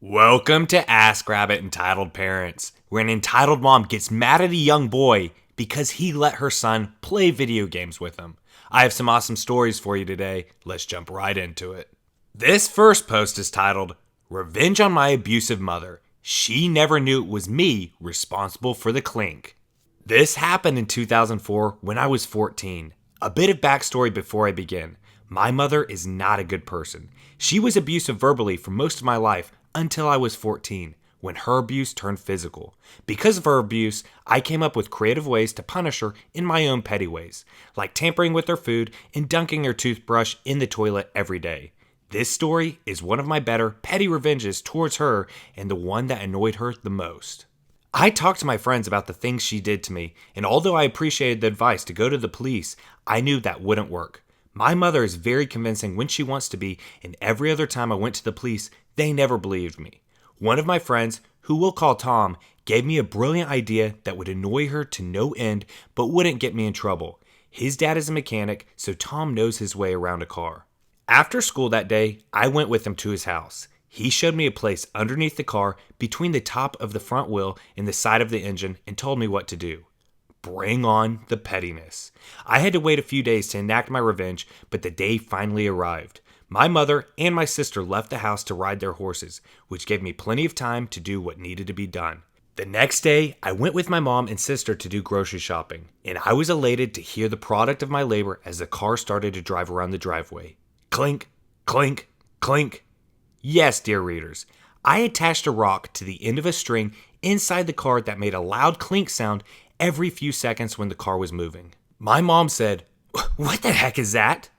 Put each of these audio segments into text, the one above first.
Welcome to Ask Rabbit Entitled Parents, where an entitled mom gets mad at a young boy because he let her son play video games with him. I have some awesome stories for you today. Let's jump right into it. This first post is titled, Revenge on My Abusive Mother. She never knew it was me responsible for the clink. This happened in 2004 when I was 14. A bit of backstory before I begin. My mother is not a good person. She was abusive verbally for most of my life until I was 14, when her abuse turned physical. Because of her abuse, I came up with creative ways to punish her in my own petty ways, like tampering with her food and dunking her toothbrush in the toilet every day. This story is one of my better petty revenges towards her and the one that annoyed her the most. I talked to my friends about the things she did to me, and although I appreciated the advice to go to the police, I knew that wouldn't work. My mother is very convincing when she wants to be, and every other time I went to the police, they never believed me. One of my friends, who we'll call Tom, gave me a brilliant idea that would annoy her to no end, but wouldn't get me in trouble. His dad is a mechanic, so Tom knows his way around a car. After school that day, I went with him to his house. He showed me a place underneath the car, between the top of the front wheel and the side of the engine, and told me what to do. Bring on the pettiness. I had to wait a few days to enact my revenge, but the day finally arrived. My mother and my sister left the house to ride their horses, which gave me plenty of time to do what needed to be done. The next day, I went with my mom and sister to do grocery shopping, and I was elated to hear the product of my labor as the car started to drive around the driveway. Clink, clink, clink. Yes, dear readers, I attached a rock to the end of a string inside the car that made a loud clink sound every few seconds when the car was moving. My mom said, "What the heck is that?"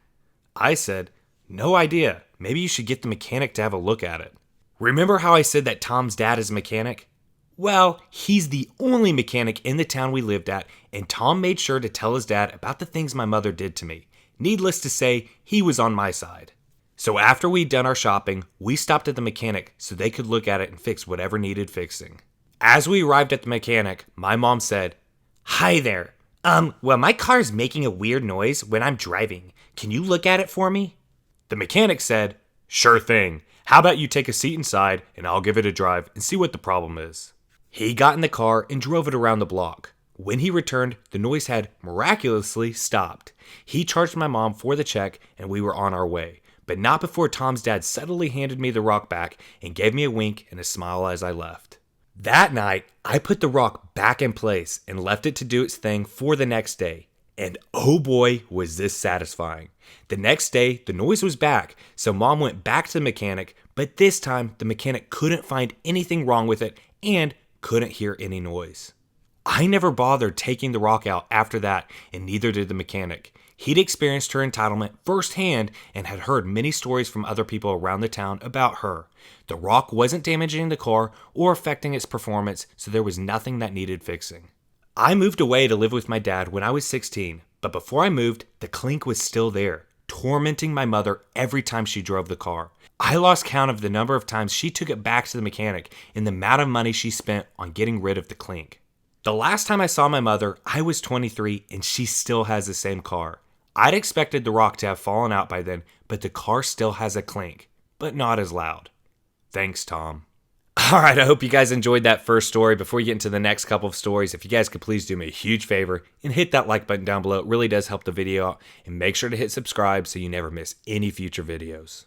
I said, "No idea. Maybe you should get the mechanic to have a look at it." Remember how I said that Tom's dad is a mechanic? Well, he's the only mechanic in the town we lived at, and Tom made sure to tell his dad about the things my mother did to me. Needless to say, he was on my side. So after we'd done our shopping, we stopped at the mechanic so they could look at it and fix whatever needed fixing. As we arrived at the mechanic, my mom said, "Hi there. Well, my car's making a weird noise when I'm driving. Can you look at it for me?" The mechanic said, "Sure thing. How about you take a seat inside and I'll give it a drive and see what the problem is." He got in the car and drove it around the block. When he returned, the noise had miraculously stopped. He charged my mom for the check and we were on our way, but not before Tom's dad subtly handed me the rock back and gave me a wink and a smile as I left. That night, I put the rock back in place and left it to do its thing for the next day. And oh boy, was this satisfying. The next day, the noise was back, so Mom went back to the mechanic, but this time the mechanic couldn't find anything wrong with it and couldn't hear any noise. I never bothered taking the rock out after that, and neither did the mechanic. He'd experienced her entitlement firsthand and had heard many stories from other people around the town about her. The rock wasn't damaging the car or affecting its performance, so there was nothing that needed fixing. I moved away to live with my dad when I was 16, but before I moved, the clink was still there, tormenting my mother every time she drove the car. I lost count of the number of times she took it back to the mechanic and the amount of money she spent on getting rid of the clink. The last time I saw my mother, I was 23 and she still has the same car. I'd expected the rock to have fallen out by then, but the car still has a clink, but not as loud. Thanks, Tom. Alright, I hope you guys enjoyed that first story. Before we get into the next couple of stories, if you guys could please do me a huge favor and hit that like button down below. It really does help the video out. And make sure to hit subscribe so you never miss any future videos.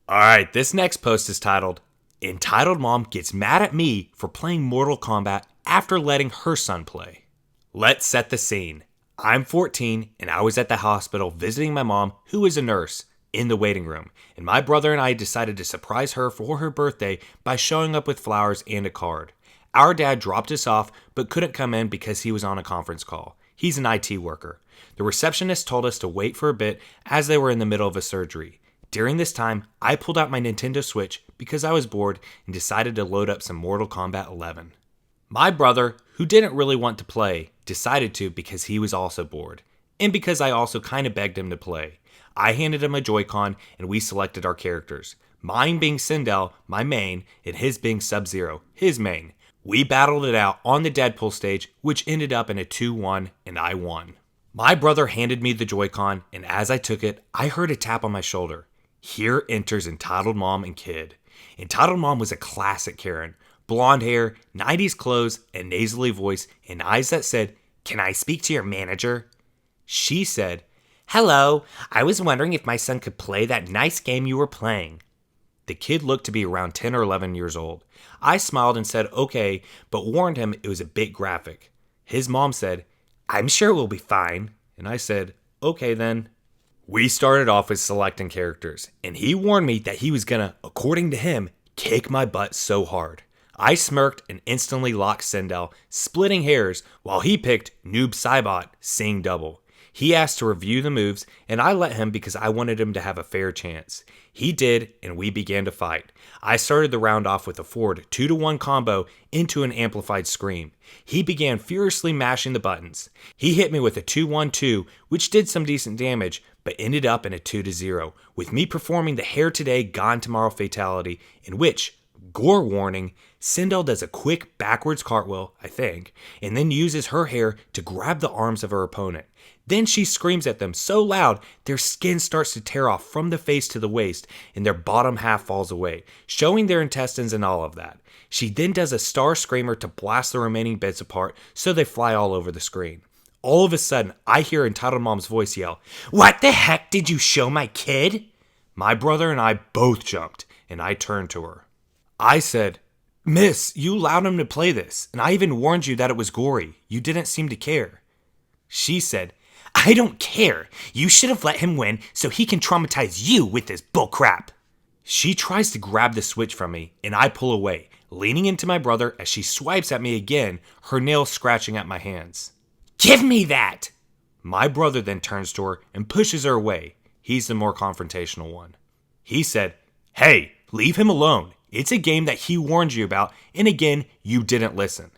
Alright, this next post is titled, Entitled Mom Gets Mad at Me for Playing Mortal Kombat After Letting Her Son Play. Let's set the scene. I'm 14 and I was at the hospital visiting my mom, who is a nurse, in the waiting room, and my brother and I decided to surprise her for her birthday by showing up with flowers and a card. Our dad dropped us off but couldn't come in because he was on a conference call. He's an IT worker. The receptionist told us to wait for a bit as they were in the middle of a surgery. During this time, I pulled out my Nintendo Switch because I was bored and decided to load up some Mortal Kombat 11. My brother, who didn't really want to play, decided to because he was also bored, and because I also kind of begged him to play. I handed him a Joy-Con and we selected our characters. Mine being Sindel, my main, and his being Sub-Zero, his main. We battled it out on the Deadpool stage, which ended up in a 2-1 and I won. My brother handed me the Joy-Con, and as I took it, I heard a tap on my shoulder. Here enters entitled mom and kid. Entitled Mom was a classic Karen. Blonde hair, 90s clothes, a nasally voice, and eyes that said, "Can I speak to your manager?" She said, "Hello, I was wondering if my son could play that nice game you were playing." The kid looked to be around 10 or 11 years old. I smiled and said okay, but warned him it was a bit graphic. His mom said, "I'm sure it will be fine." And I said, "Okay then." We started off with selecting characters, and he warned me that he was gonna, according to him, kick my butt so hard. I smirked and instantly locked Sindel, splitting hairs, while he picked Noob Saibot, seeing double. He asked to review the moves, and I let him because I wanted him to have a fair chance. He did, and we began to fight. I started the round off with a forward 2-to-1 combo into an amplified scream. He began furiously mashing the buttons. He hit me with a 2-1-2, which did some decent damage, but ended up in a 2-0, with me performing the hair today, gone tomorrow fatality, in which, gore warning, Sindel does a quick backwards cartwheel, I think, and then uses her hair to grab the arms of her opponent. Then she screams at them so loud their skin starts to tear off from the face to the waist and their bottom half falls away, showing their intestines and all of that. She then does a star screamer to blast the remaining bits apart so they fly all over the screen. All of a sudden, I hear Entitled Mom's voice yell, "What the heck did you show my kid?" My brother and I both jumped, and I turned to her. I said, "Miss, you allowed him to play this, and I even warned you that it was gory. You didn't seem to care." She said, "I don't care. You should have let him win so he can traumatize you with this bullcrap." She tries to grab the switch from me, and I pull away, leaning into my brother as she swipes at me again, her nails scratching at my hands. "Give me that!" My brother then turns to her and pushes her away. He's the more confrontational one. He said, "Hey, leave him alone. It's a game that he warned you about, and again, you didn't listen."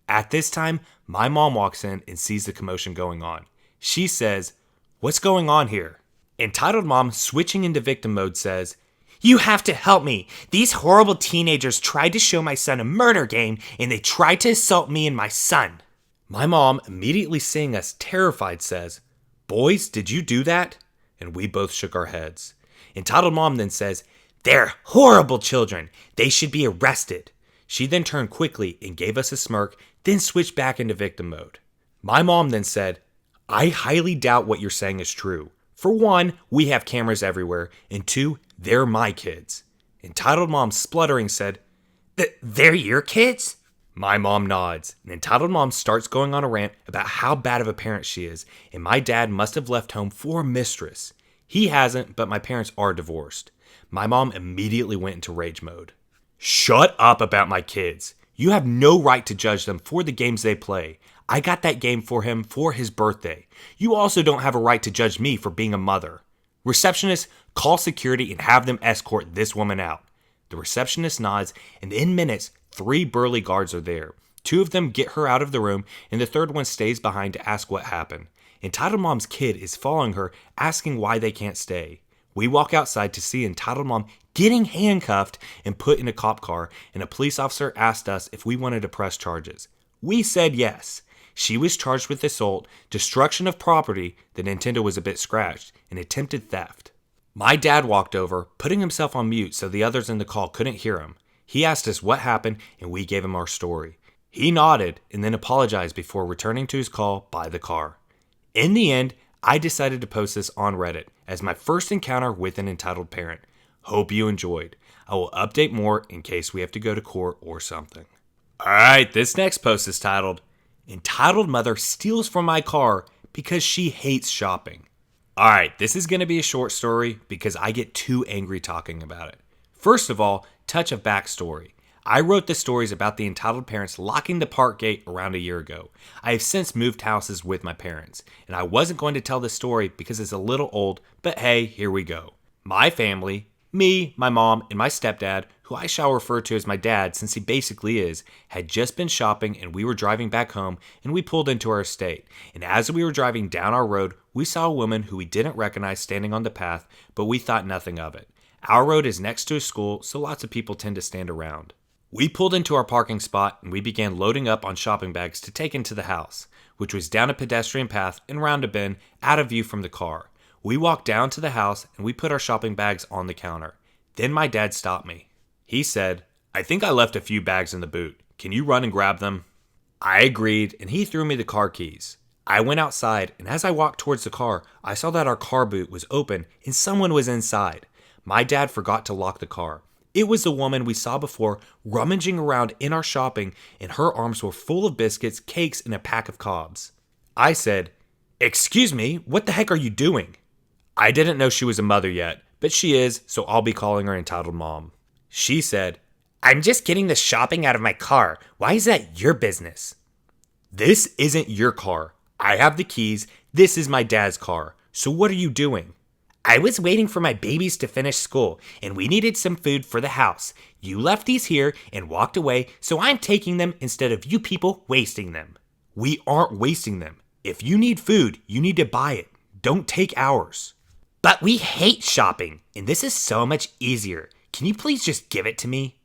At this time, my mom walks in and sees the commotion going on. She says, "What's going on here?" Entitled Mom, switching into victim mode, says, "You have to help me. These horrible teenagers tried to show my son a murder game, and they tried to assault me and my son." My mom, immediately seeing us terrified, says, "Boys, did you do that?" And we both shook our heads. Entitled Mom then says, "They're horrible children. They should be arrested." She then turned quickly and gave us a smirk, then switched back into victim mode. My mom then said, "I highly doubt what you're saying is true. For one, we have cameras everywhere, and two, they're my kids." Entitled Mom, spluttering, said, "They're your kids?" My mom nods, and Entitled Mom starts going on a rant about how bad of a parent she is, and my dad must have left home for a mistress. He hasn't, but my parents are divorced. My mom immediately went into rage mode. "Shut up about my kids. You have no right to judge them for the games they play. I got that game for him for his birthday. You also don't have a right to judge me for being a mother. Receptionist, call security and have them escort this woman out." The receptionist nods, and in minutes, 3 burly guards are there. 2 of them get her out of the room, and the third one stays behind to ask what happened. Entitled Mom's kid is following her, asking why they can't stay. We walk outside to see Entitled Mom getting handcuffed and put in a cop car, and a police officer asked us if we wanted to press charges. We said yes. She was charged with assault, destruction of property, the Nintendo was a bit scratched, and attempted theft. My dad walked over, putting himself on mute so the others in the call couldn't hear him. He asked us what happened, and we gave him our story. He nodded and then apologized before returning to his call by the car. In the end, I decided to post this on Reddit as my first encounter with an entitled parent. Hope you enjoyed. I will update more in case we have to go to court or something. Alright, this next post is titled, "Entitled Mother Steals from My Car Because She Hates Shopping." Alright, this is going to be a short story because I get too angry talking about it. First of all, touch of backstory. I wrote the stories about the entitled parents locking the park gate around a year ago. I have since moved houses with my parents, and I wasn't going to tell this story because it's a little old, but hey, here we go. My family, me, my mom, and my stepdad, who I shall refer to as my dad since he basically is, had just been shopping and we were driving back home and we pulled into our estate. And as we were driving down our road, we saw a woman who we didn't recognize standing on the path, but we thought nothing of it. Our road is next to a school, so lots of people tend to stand around. We pulled into our parking spot and we began loading up on shopping bags to take into the house, which was down a pedestrian path and round a bend, out of view from the car. We walked down to the house and we put our shopping bags on the counter. Then my dad stopped me. He said, "I think I left a few bags in the boot. Can you run and grab them?" I agreed, and he threw me the car keys. I went outside, and as I walked towards the car, I saw that our car boot was open and someone was inside. My dad forgot to lock the car. It was the woman we saw before rummaging around in our shopping, and her arms were full of biscuits, cakes, and a pack of cobs. I said, "Excuse me, what the heck are you doing?" I didn't know she was a mother yet, but she is, so I'll be calling her entitled mom. She said, "I'm just getting the shopping out of my car. Why is that your business?" This isn't your car. I have the keys. This is my dad's car. So what are you doing? I was waiting for my babies to finish school, and we needed some food for the house. You left these here and walked away, so I'm taking them instead of you people wasting them. We aren't wasting them. If you need food, you need to buy it. Don't take ours. But we hate shopping, and this is so much easier. Can you please just give it to me?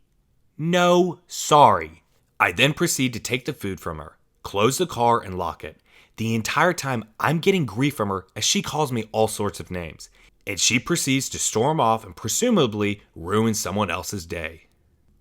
No, sorry. I then proceed to take the food from her, close the car, and lock it. The entire time, I'm getting grief from her as she calls me all sorts of names, and she proceeds to storm off and presumably ruin someone else's day.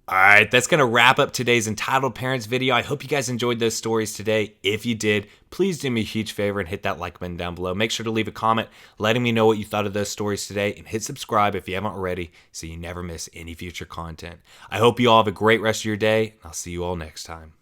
Alright, that's going to wrap up today's Entitled Parents video. I hope you guys enjoyed those stories today. If you did, please do me a huge favor and hit that like button down below. Make sure to leave a comment letting me know what you thought of those stories today, and hit subscribe if you haven't already so you never miss any future content. I hope you all have a great rest of your day, and I'll see you all next time.